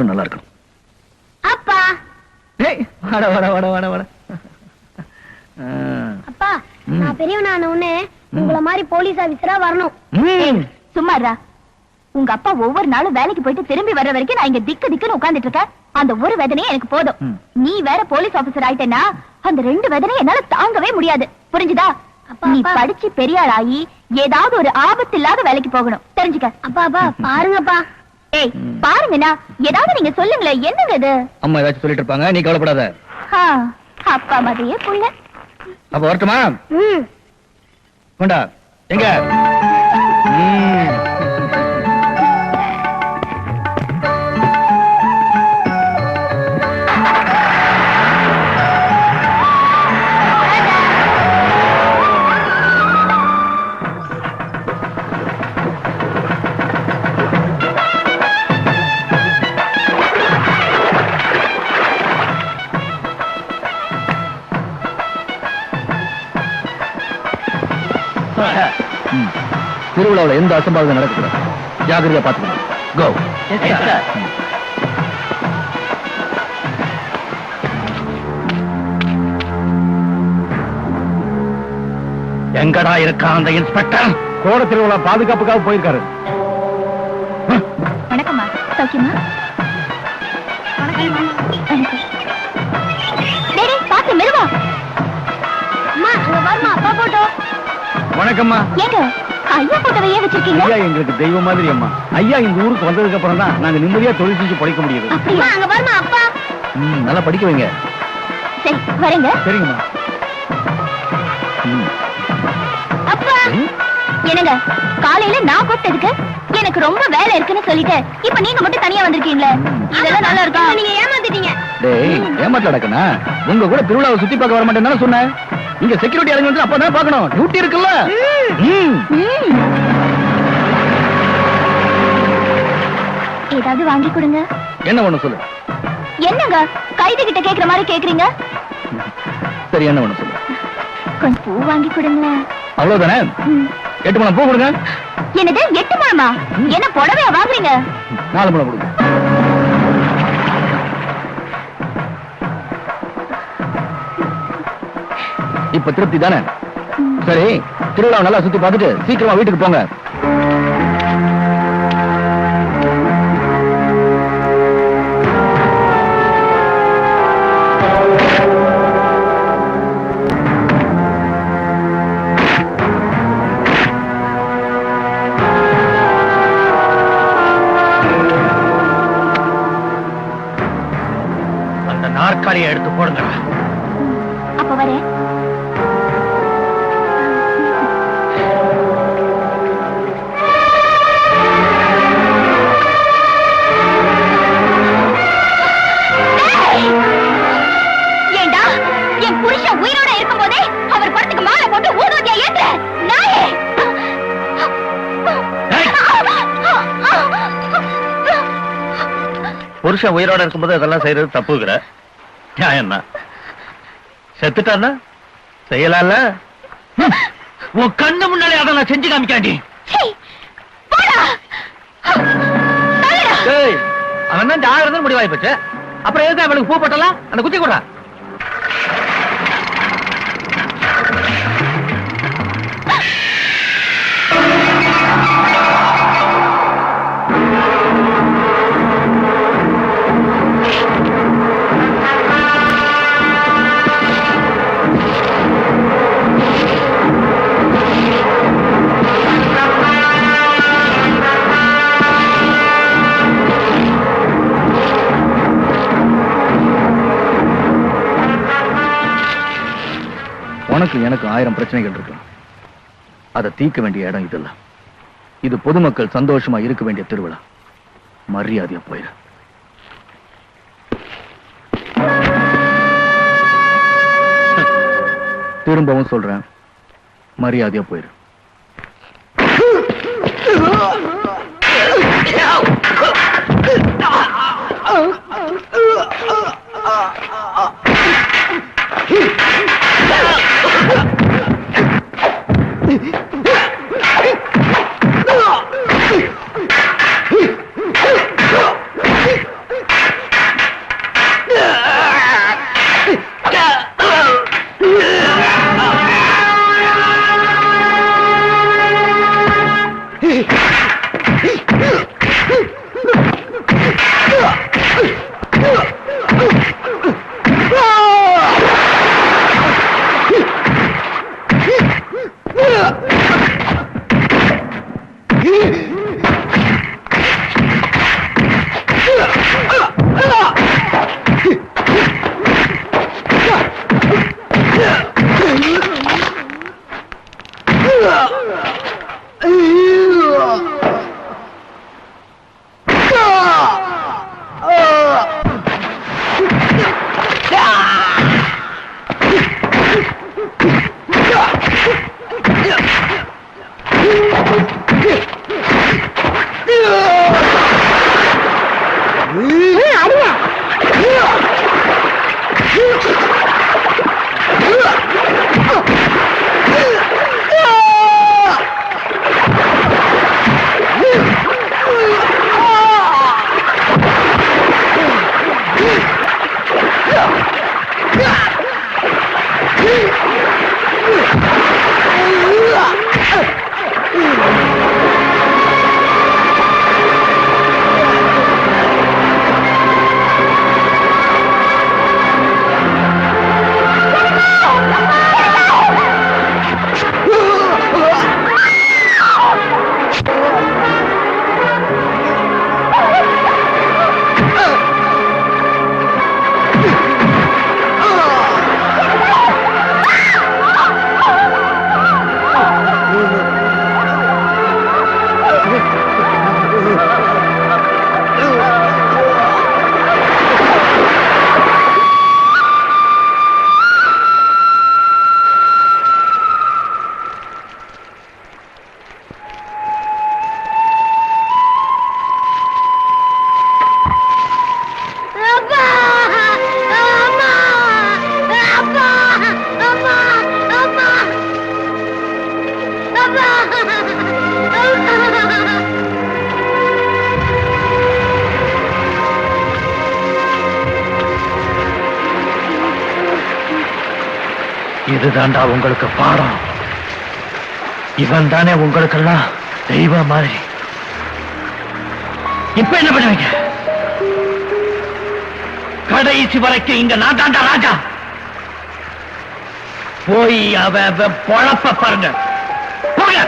எல்லாரும் நல்லா இருக்கணும். அப்பா வாட வாட வாட வாட வாட. அப்பா நான் பெரியவனான உடனே உங்கள மாதிரி போலீஸ் ஆபீசரா வரணும். சும்மாரா. உங்க அப்பா ஒவ்வொரு நாளும் வேலைக்கு போயிட்டு திரும்பி வர்ற வரைக்கும் நான் இங்க திக்கு திக்குன்னு உட்கார்ந்துட்டு இருக்கேன். அந்த ஒரு வேதனையே எனக்கு போதும். நீ வேற போலீஸ் ஆபீசர் ஆயிட்டேன்னா அந்த 2 வேதனையும் என்னால தாங்கவே முடியாது. புரிஞ்சுதா? நீ படிச்சு பெரிய ஆளாயி ஏதாவது ஒரு ஆபத்து இல்லாத வேலைக்கு போகணும். தெரிஞ்சுக்க. அப்பா அப்பா பாருங்கப்பா. ஏய் பாருங்கண்ணா, ஏதாவது நீங்க சொல்லுங்களேன். என்னங்க இது? அம்மா ஏதாச்சும் சொல்லிட்டு இருப்பாங்க, நீ கவலைப்படாத. அப்பா மாதிரியே புள்ள. அப்ப வரட்டுமா? கொண்டா எங்க? திருவிழாவில் எந்த அசம்பாவிதம் நடக்கக்கூடாது. ஜாகிரதையா பாத்துக்கணும். கோ. எங்கடா இருக்கான் அந்த இன்ஸ்பெக்டர்? கோட திருவிழா பாதுகாப்புக்காக போயிருக்காரு. வணக்கம்மா. சௌக்கியமா? பாத்து மெதுவா. அம்மா அங்க பாருமா அப்பா போட்டோ. வணக்கம்மா. ஏங்க ஐயா போட்டோவையே வச்சிருக்கீங்க? ஐயா எங்களுக்கு தெய்வம் மாதிரி அம்மா. ஐயா இந்த ஊருக்கு வந்ததுக்கு அப்புறம் தான் நாங்க நிம்மதியா தொழில் செஞ்சு படிக்க முடியுது. அப்படியா? அங்க பாருமா அப்பா. நல்லா படிக்க வைங்க. சரி வரேங்க. சரிங்கம்மா. அப்பா என்னங்க காலையில நான் கூப்பிட்டதுக்கு எனக்கு ரொம்ப வேலை இருக்குன்னு சொல்லிட்டு இப்ப நீங்க மட்டும் தனியா வந்திருக்கீங்களே, இதெல்லாம் நல்லா இருக்கா? நீங்க ஏமாத்திட்டீங்க. டேய் ஏமாத்தல நடக்கனா? உங்க கூட திருவிழாவை சுத்தி பார்க்க வர மாட்டேன்னு சொன்னேன். இங்க செக்யூரிட்டி இறங்கி வந்து அப்பதான் பார்க்கணும். டியூட்டி இருக்குல்ல. ஏதாவது வாங்கி கொடுங்க. என்ன ஒண்ணு சொல்லு. என்னங்க கைது கிட்ட கேக்குற மாதிரி கேக்குறீங்க? சரி என்ன ஒண்ணு சொல்லு. கொஞ்சம் பூ வாங்கி கொடுங்க. அவ்வளவுதானே? 8 முழம் பூ கொடுங்க. என்னது 8 முழமா? என்ன புடவையா வாங்குறீங்க? 4 முழம் கொடுங்க. இப்ப திருப்தி தானே? சரி திருவிழாவை நல்லா சுத்தி பார்த்துட்டு சீக்கிரமா வீட்டுக்கு போங்க. அந்த நாற்காலியை எடுத்து போடுங்க. அப்ப வரேன். ஏண்டா என் புருஷன் உயிரோட இருக்கும் போதே அவர் படத்துக்கு மாலை போட்டு ஊதுவத்தியா ஏத்துற நாயே! புருஷன் உயிரோட இருக்கும்போது அதெல்லாம் செய்யறது தப்புங்கிற நியாயம் தான். செத்துட்டான்னா செய்யலாம்ல. உன் கண்ணு முன்னாலே அதெல்லாம் செஞ்சு காமிக்காண்டி. அவன் தான் ஜாகிரதை முடிவாய் போச்சு. அப்புறம் எதுக்கு அவளுக்கு பூ போட்டலாம்? அந்த குத்தி கூட உனக்கு எனக்கு 1000 பிரச்சனைகள் இருக்கு. அதை தீர்க்க வேண்டிய இடம் இதெல்லாம். இது பொதுமக்கள் சந்தோஷமா இருக்க வேண்டிய திருவிழா. மரியாதையா போயிரு. திரும்பவும் சொல்றேன், மரியாதையா போயிரு. இதுதான்டா உங்களுக்கு பாடம். இவன் தானே உங்களுக்கெல்லாம் தெய்வம் மாதிரி. இப்ப என்ன பண்ணுவீங்க? கடைசி வரைக்கும் இங்க நான் தாண்டா ராஜா. போய் அவ பொழப்ப பாருங்க. போங்க.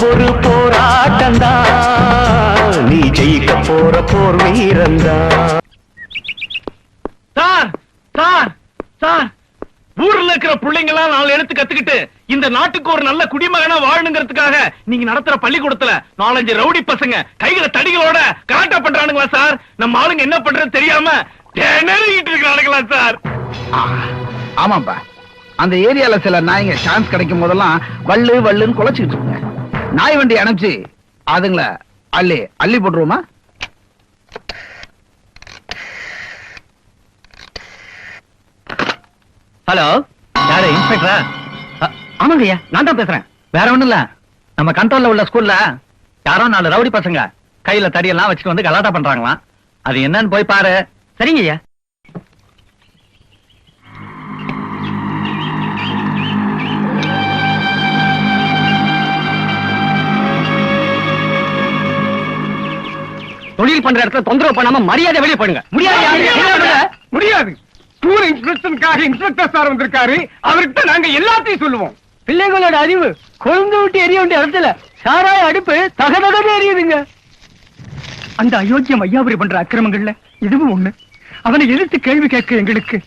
ஒரு போராட்டந்தா, நீ ஜெயிக்க போற போர் வீரந்தா. சார் சார் சார், ஊர்ல இருக்கிற பிள்ளைங்களா 4 எழுத்து கத்துக்கிட்டு இந்த நாட்டுக்கு ஒரு நல்ல குடிமகனா வாழணுங்கிறதுக்காக நீங்க நடத்துற பள்ளிக்கூடத்துல 4-5 ரவுடி பசங்க கையில தடிகளோட கலாட்டா பண்றானுங்களா சார்? நம்ம ஆளுங்க என்ன பண்றது தெரியாம திணறிட்டு இருக்கிறானுங்களா சார்? ஆமாப்பா, அந்த ஏரியால சில நாய்ங்க சான்ஸ் கிடைக்கும் போதெல்லாம் வள்ளு வள்ளுன்னு குலைச்சிட்டு இருக்குங்க. நாய் வண்டி அனுப்பிச்சு அதுங்கள அள்ளி அள்ளி போட்டுருவோமா? ஹலோ, யாரு? இன்ஸ்பெக்டரா? ஆமாங்க ஐயா, நான் தான் பேசுறேன். வேற ஒண்ணும் இல்ல, நம்ம கண்ட்ரோல்ல உள்ள ஸ்கூல்ல யாரோ 4 ரவுடி பசங்க கையில தடியெல்லாம் வச்சுட்டு வந்து கலாட்டா பண்றாங்களாம். அது என்னன்னு போய் பாரு. சரிங்க ஐயா. தொழில் பண்ற இடத்துல தொந்தரவு பண்ணாம மரியாதை வெளியே போடுங்க. முடியாது. ஸ்கூல் இன்ஸ்பெக்டருக்காக இன்ஸ்பெக்டர் சார் வந்திருக்காரு. அவர்கிட்ட நாங்க எல்லாத்தையும் சொல்லுவோம். பிள்ளைங்களோட அறிவு கொழுந்து விட்டு எரிய வேண்டிய இடத்துல சாராய அடுப்பு தகதகன்னு எரியுதுங்க. அந்த அயோக்கியம் ஐயாபுரி பண்ற அக்கிரமங்கள்ல இதுவும் ஒண்ணு. அவனை எதிர்த்து கேள்வி கேட்க எங்களுக்கு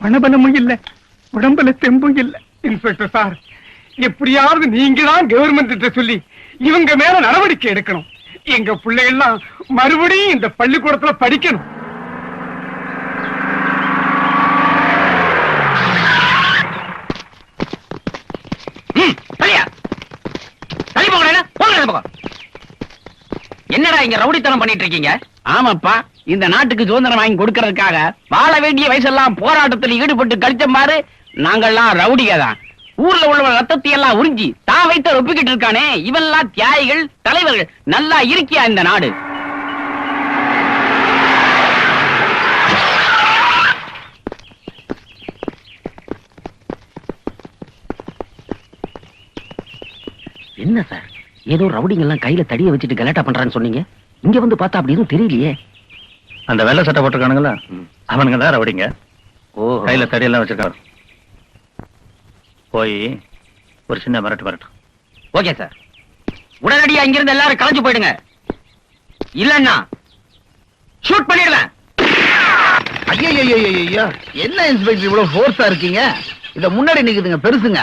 பணபலமும் இல்ல, உடம்புல தெம்பும் இல்ல. இன்ஸ்பெக்டர் சார், எப்படியாவது நீங்க தான் கவர்மெண்ட் கிட்ட சொல்லி இவங்க மேல நடவடிக்கை எடுக்கணும். எங்க பிள்ளைகள்லாம் மறுபடியும் இந்த பள்ளிக்கூடத்துல படிக்கணும். என்னடா இங்க ரவுடித்தனம் பண்ணிட்டு இருக்கீங்க? ஆமாப்பா, இந்த நாட்டுக்கு சுதந்திரம் வாங்கி கொடுக்கறதுக்காக வாழ வேண்டிய வயசெல்லாம் போராட்டத்தில் ஈடுபட்டு கழிச்ச மாதிரி நாங்கெல்லாம் ரவுடிக தான். ஊர்ல உள்ள ரத்தத்தை எல்லாம் உறிஞ்சி தான் வைத்த ஒப்பிக்கிட்டு இருக்கானே, இவெல்லாம் தியாகிகள், தலைவர்கள். நல்லா இருக்கியா இந்த நாடு? என்ன சார், ஏதோ ரவுடிங்க எல்லாம் கையில தடிய வச்சுட்டு கலாட்டா பண்றான்னு சொன்னீங்க. இங்க வந்து பார்த்தா அப்படி எதுவும் தெரியலையே. அந்த வெள்ளை சட்டை போட்டிருக்கானுங்களா, அவனுங்க தான் ரவுடிங்க. கையில தடியெல்லாம் வச்சிருக்காரு. போய் ஒரு சின்ன மிரட்டு. ஓகே சார், உடனடியா இங்கிருந்து எல்லாரும் கலைஞ்சு போயிடுங்க, இல்லன்னா ஷூட் பண்ணிடுவேன். ஐயோ, என்ன இன்ஸ்பெக்டர் இவ்வளவு ஃபோர்ஸா இருக்கீங்க? இத முன்னாடி நிக்குதுங்க பெருசுங்க.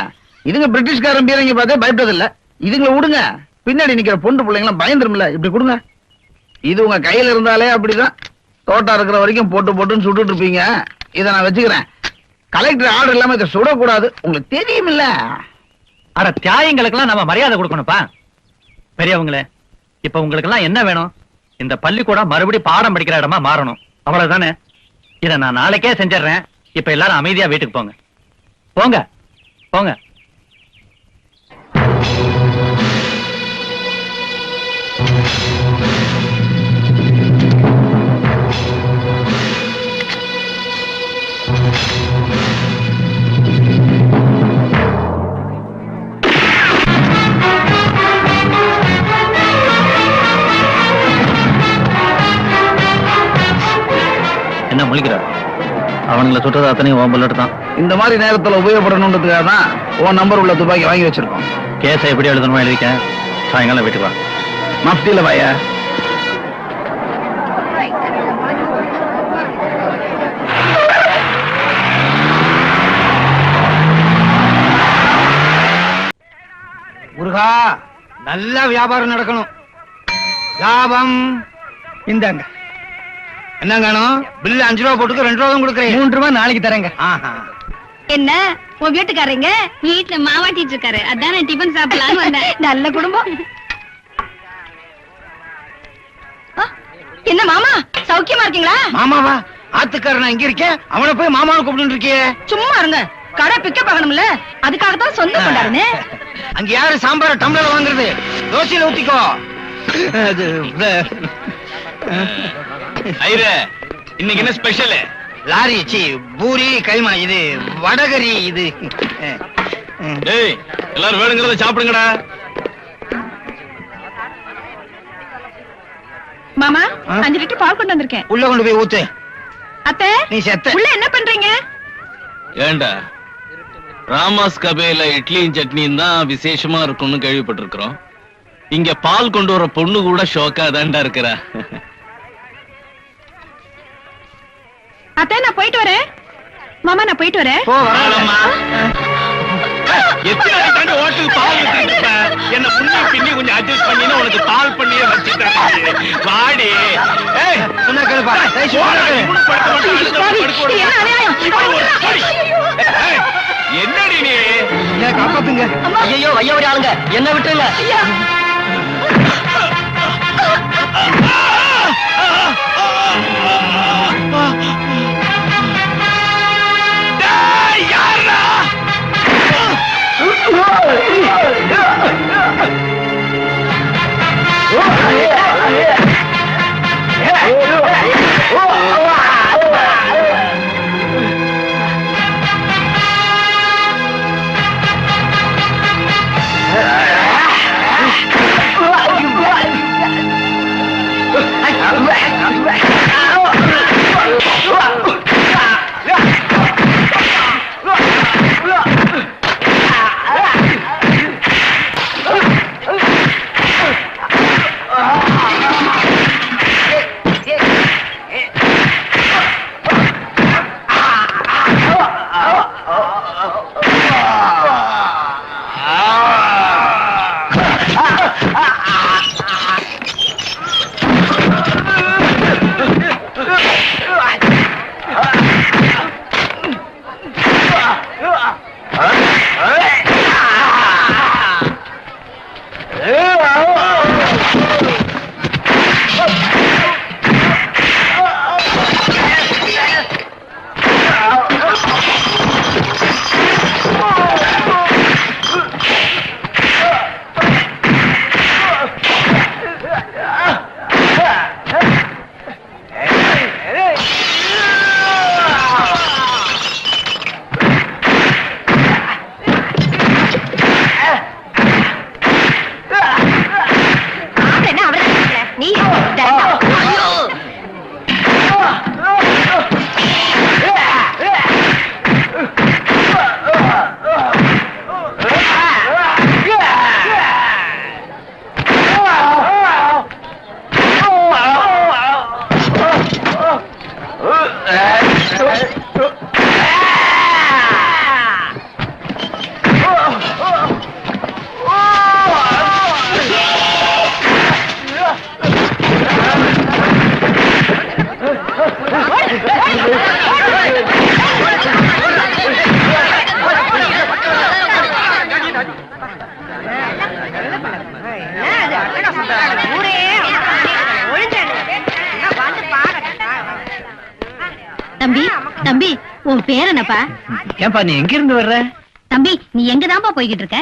இதுங்க பிரிட்டிஷ்காரன் பீரங்க பார்த்தே பயப்பட்டது இல்ல. இதுங்களை விடுங்க, பின்னாடி நிக்கிற பொண்டு பிள்ளைங்களாம் பயந்துரும்ல. இப்படி கொடுங்க. இது உங்க கையில இருந்தாலே அப்படிதான். தோட்டம் இருக்கிற வரைக்கும் போட்டுன்னு சுட்டுட்டு இருப்பீங்க. இதை நான் வச்சுக்கிறேன். கலெக்டர் ஆர்டர் இல்லாம இதை சுடக்கூடாது, உங்களுக்கு தெரியுமில்ல. அட தியாயங்களுக்கெல்லாம் நம்ம மரியாதை கொடுக்கணும்ப்பா. பெரியவங்களே, இப்ப உங்களுக்கு எல்லாம் என்ன வேணும்? இந்த பள்ளிக்கூடம் மறுபடியும் பாடம் படிக்கிற இடமா மாறணும், அவ்வளவுதானே? இதை நான் நாளைக்கே செஞ்சிடறேன். இப்ப எல்லாரும் அமைதியா வீட்டுக்கு போங்க. போங்க போங்க. என்ன முழிக்கிறார்? அவனுங்களை சுட்டது அத்தனையும் உன் புல்லட் தான். இந்த மாதிரி நேரத்துல உபயோகப்படணுன்றதுக்காக தான் உன் நம்பர் உள்ள துப்பாக்கி வாங்கி வச்சிருக்கோம். கேஸை எப்படி எழுதணுமோ எழுதிக்கேன். சாயங்காலம் வீட்டுக்கு வா. மஃப்டியில வாயா. முருகா, நல்ல வியாபாரம் நடக்கணும். லாபம் இந்தாங்க. என்ன காணும்? பில்லு 5 ரூபா போட்டுக்கு 2 ரூபா தான் கொடுக்குறேன். 3 ரூபாய் நாளைக்கு தரேங்க. என்ன உன் வீட்டுக்காரங்க வீட்டுல மாவாட்டிட்டு இருக்காரு, அதான் டிபன் சாப்பிடலான்னு வந்தேன். நல்ல குடும்பம். என்ன மாமா, சௌக்கியமா இருக்கீங்களா? மாமாவா? ஆத்துக்காரன் நான் இங்க இருக்கேன், அவனை போய் மாமாவை கூப்பிட்டு இருக்கியே. சும்மா இருங்க, கடை பிக்க பார்க்கணும்ல, அதுக்காக தான் சொந்தம் கொண்டாடுனே. அங்க யாரு சாம்பார டம்ளர்ல வாங்குறது? தோசையில ஊத்திக்கோ. ஐரே, இன்னைக்கு என்ன ஸ்பெஷல்? லாரி சி பூரி கைமா, இது வடகரி, இது டேய், எல்லாரும் வேணுங்கிறத சாப்பிடுங்கடா. மாமா, 5 லிட்டர் பால் கொண்டு வந்திருக்கேன். உள்ள கொண்டு போய் ஊத்து. அத்தை, நீ செத்த. உள்ள என்ன பண்றீங்க? ஏண்டா, ராமாஸ் கபேல இட்லியும் சட்னியும் தான் விசேஷமா இருக்கும்னு கேள்விப்பட்டிருக்கிறோம். இங்க பால் கொண்டு வர பொண்ணு கூட ஷோக்கா தான்டா இருக்கிறா. அத்தை, நான் போயிட்டு வரேன். மாமா, நான் போயிட்டு வரேன். போ வரலம்மா. எத்தனை நாளைக்கு தாண்டி ஹோட்டலுக்கு பால் ஊத்திட்டு இருப்ப? என்ன முன்னே பின்னி கொஞ்சம் அட்ஜஸ்ட் பண்ணினா உனக்கு பால் பண்ணியே வச்சுட்டேன். வாடி. ஏய், சொன்னா கேளுப்பா. ஏய், சொன்னா கேளு. என்ன அநியாயம்? ஏய், என்னடி நீ? ஏன் காப்பாத்துங்க. ஐயோ, ஐயா ஆளுங்க, என்ன விட்டுருங்க. டேய், யாருடா? Hey! தம்பி உன் பேர் என்னப்பா? ஏன்பா நீ எங்க இருந்து வர்ற? தம்பி நீ எங்கதான்ப்பா போய்கிட்டு இருக்க?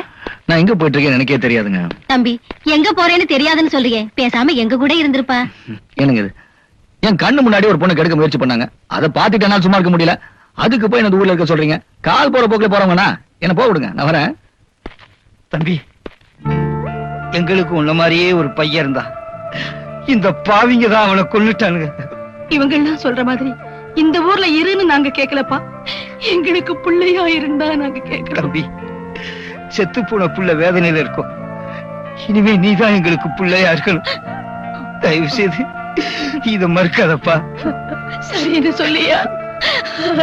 நான் எங்க போயிட்டு இருக்கேன் எனக்கே தெரியாதுங்க. தம்பி எங்க போறேன்னு தெரியாதுன்னு சொல்றியே, பேசாம எங்க கூட இருந்திருப்பா. என்னங்க இது? என் கண்ணு முன்னாடி ஒரு பொண்ணு கெடுக்க முயற்சி பண்ணாங்க. அதை பார்த்துட்டு சும்மா இருக்க முடியல. அதுக்கு போய் இந்த ஊர்ல இருக்க சொல்றீங்க. கால் போற போக்குல போறவங்கண்ணா என்ன போக விடுங்க, நான் வரேன். தம்பி, எங்களுக்கு உன்ன மாதிரியே ஒரு பையன் இருந்தா, இந்த பாவிங்க தான் அவனை கொன்னுட்டானுங்க. இவங்க எல்லாம் சொல்ற மாதிரி இந்த ஊர்ல இருன்னு நாங்க கேட்கலப்பா. எங்களுக்கு பிள்ளையா இருந்தா நாங்க கேட்கிறோம். தம்பி, செத்து போன புள்ள வேதனையில இருக்கும். இனிமே நீதான் எங்களுக்கு பிள்ளையா இருக்கணும். தயவு செய்து இத மறுக்காதப்பா. சரின்னு சொல்லியா?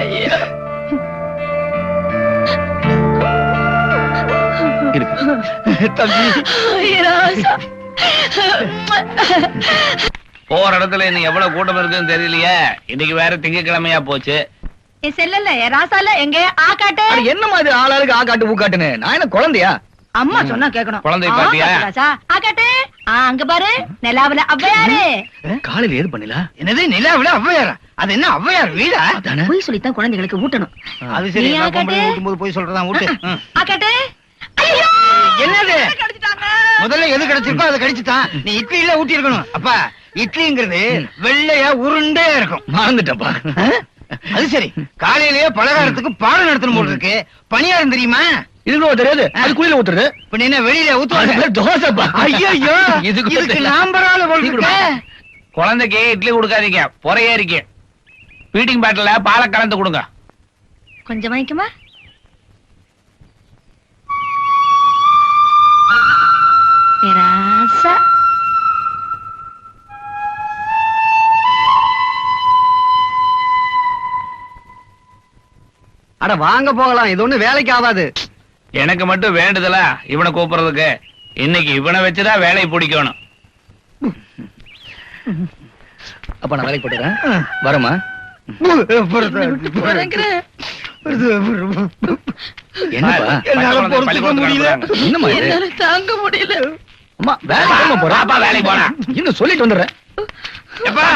ஐயா, தம்பி, ராசா. போற இடத்துல இன்னும் எவ்வளவு கூட்டம் இருக்குன்னு தெரியலையே. இன்னைக்கு வேற திங்கக்கிழமையா போச்சு. செல்லல ராசால எங்க ஆக்காட்டு? அட, என்ன மாதிரி ஆளாளுக்கு ஆ காட்டு ஊ காட்டுன்னு? நான் என்ன குழந்தையா? அம்மா சொன்னா கேட்கணும். குழந்தை பாத்தியா? ராசா ஆக்காட்டு. அங்க பாரு நிலாவுல அவ்வையாரு. காலையில ஏது பண்ணல? என்னது நிலாவில ஔவையாரா? அது என்ன ஔவையார் வீடா? அதானே. போய் சொல்லித்தான் குழந்தைகளுக்கு ஊட்டணும். அது சரி, நீ நான் ஆக்காட்டு. பொம்பளை ஊட்டும் போது போய் சொல்றதா ஊட்டு. ஆக்காட்டு. ஐயோ, என்னது? கடிச்சிட்டாங்க. முதல்ல எது கிடைச்சிருக்கோ அதை கடிச்சுட்டான். நீ இட்லியில ஊட்டி இருக்கணும். அப்பா, இட்லிங்கிறது வெள்ளையா உருண்டையா இருக்கும். மறந்துட்டப்பா. அது சரி, காலையிலேயே பலகாரத்துக்கு பாடம் நடத்தணும் போல இருக்கு. பணியாரம் தெரியுமா? இதுக்கு தெரியாது. அது குளியில ஊத்துறது. இப்ப என்ன வெளியில ஊத்துவாங்க? தோசைப்பா. ஐயோ, இதுக்கு நாம்பரால போல் இருக்கு. குழந்தைக்கு இட்லி கொடுக்காதீங்க, பொறையேறிக்க. ஃபீடிங் பாட்டில பாலை கலந்து கொடுங்க. கொஞ்சம் வாங்கிக்குமா? ராசா. அட வாங்க போகலாம். இது ஒண்ணு வேலைக்கு ஆகாது. எனக்கு மட்டும் வேண்டுதலா இவனை கூப்பிடுறதுக்கு? இன்னைக்கு இவனை வச்சுதான் வேலையை பிடிக்கணும். அப்ப நான் வேலைக்கு போட்டுறேன். வரமா? என்னப்பா? என்னால பொறுத்துக்க முடியல. என்னம்மா இது? என்னால தாங்க முடியல. அம்மா வேலைக்கு போறேன். பாப்பா வேலைக்கு போறேன். இன்னும் சொல்லிட்டு வந்துடுறேன். எப்பா